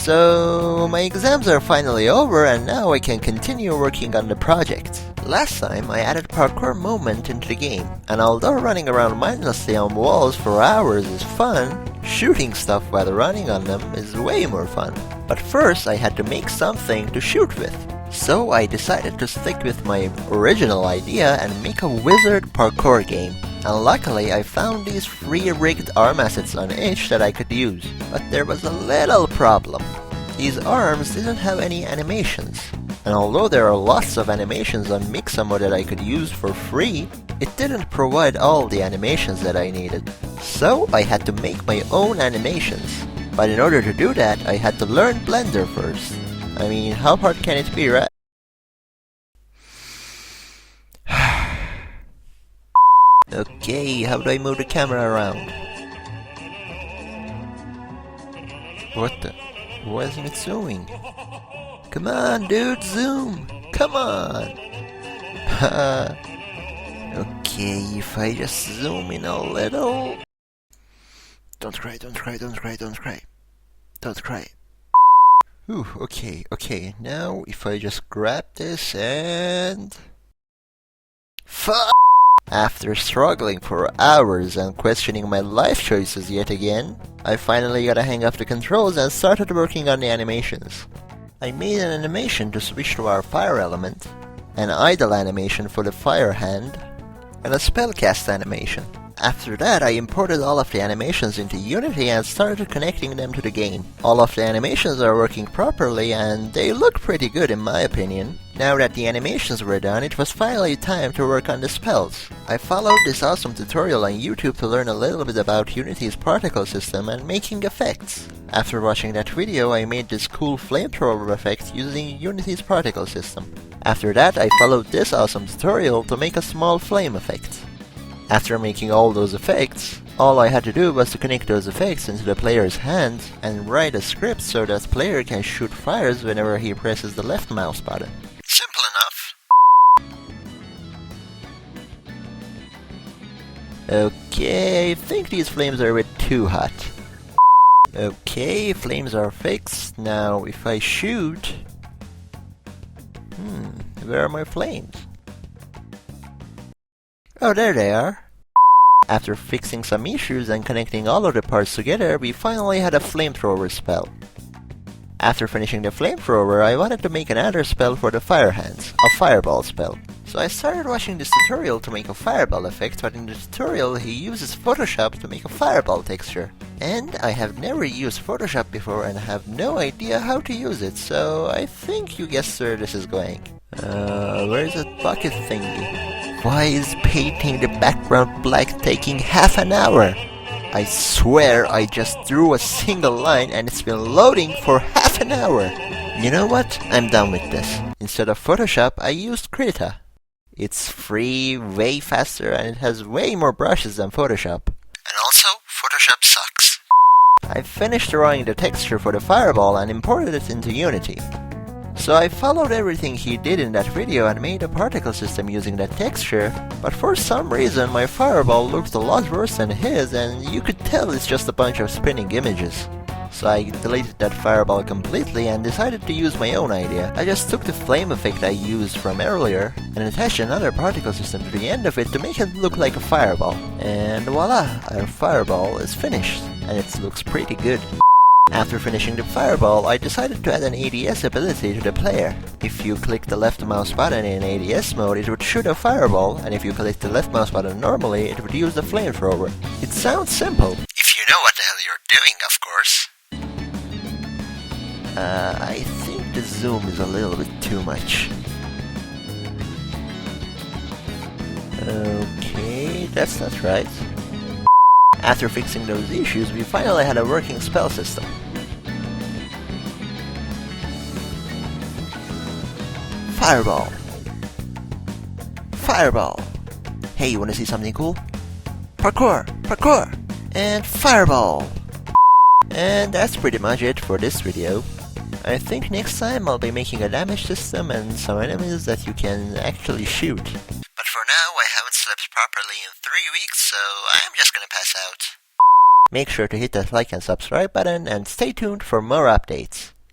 So my exams are finally over and now I can continue working on the project. Last time I added parkour movement into the game, and although running around mindlessly on walls for hours is fun, shooting stuff while running on them is way more fun. But first I had to make something to shoot with. So I decided to stick with my original idea and make a wizard parkour game. And luckily I found these free rigged arm assets on itch that I could use. But there was a little problem. These arms didn't have any animations. And although there are lots of animations on Mixamo that I could use for free, it didn't provide all the animations that I needed. So I had to make my own animations. But in order to do that, I had to learn Blender first. I mean, how hard can it be, right? Okay, how do I move the camera around? What the? Why isn't it zooming? Come on, dude, zoom! Come on! Okay, if I just zoom in a little... Don't cry, don't cry, don't cry, don't cry. Don't cry. Ooh, okay, now if I just grab this and... Fuck! After struggling for hours and questioning my life choices yet again, I finally got a hang of the controls and started working on the animations. I made an animation to switch to our fire element, an idle animation for the fire hand, and a spellcast animation. After that, I imported all of the animations into Unity and started connecting them to the game. All of the animations are working properly and they look pretty good in my opinion. Now that the animations were done, it was finally time to work on the spells. I followed this awesome tutorial on YouTube to learn a little bit about Unity's particle system and making effects. After watching that video, I made this cool flamethrower effect using Unity's particle system. After that, I followed this awesome tutorial to make a small flame effect. After making all those effects, all I had to do was to connect those effects into the player's hands and write a script so that player can shoot fires whenever he presses the left mouse button. Simple enough. Okay, I think these flames are a bit too hot. Okay, flames are fixed. Now if I shoot... where are my flames? Oh, there they are. After fixing some issues and connecting all of the parts together, we finally had a flamethrower spell. After finishing the flamethrower, I wanted to make another spell for the fire hands, a fireball spell. So I started watching this tutorial to make a fireball effect, but in the tutorial he uses Photoshop to make a fireball texture. And I have never used Photoshop before and have no idea how to use it, so I think you guessed where this is going. Where's that bucket thingy? Why is painting the background black taking half an hour? I swear I just drew a single line and it's been loading for half an hour. You know what? I'm done with this. Instead of Photoshop, I used Krita. It's free, way faster, and it has way more brushes than Photoshop. And also, Photoshop sucks. I finished drawing the texture for the fireball and imported it into Unity. So I followed everything he did in that video and made a particle system using that texture, but for some reason my fireball looked a lot worse than his and you could tell it's just a bunch of spinning images. So I deleted that fireball completely and decided to use my own idea. I just took the flame effect I used from earlier and attached another particle system to the end of it to make it look like a fireball. And voila, our fireball is finished, and it looks pretty good. After finishing the fireball, I decided to add an ADS ability to the player. If you click the left mouse button in ADS mode, it would shoot a fireball, and if you click the left mouse button normally, it would use the flamethrower. It sounds simple. If you know what the hell you're doing, of course. I think the zoom is a little bit too much. Okay, that's not right. After fixing those issues, we finally had a working spell system. Fireball. Fireball. Hey, you wanna see something cool? Parkour! Parkour! And fireball! And that's pretty much it for this video. I think next time I'll be making a damage system and some enemies that you can actually shoot. But for now, I haven't slept properly in 3 weeks, so I'm just gonna pass out. Make sure to hit that like and subscribe button and stay tuned for more updates.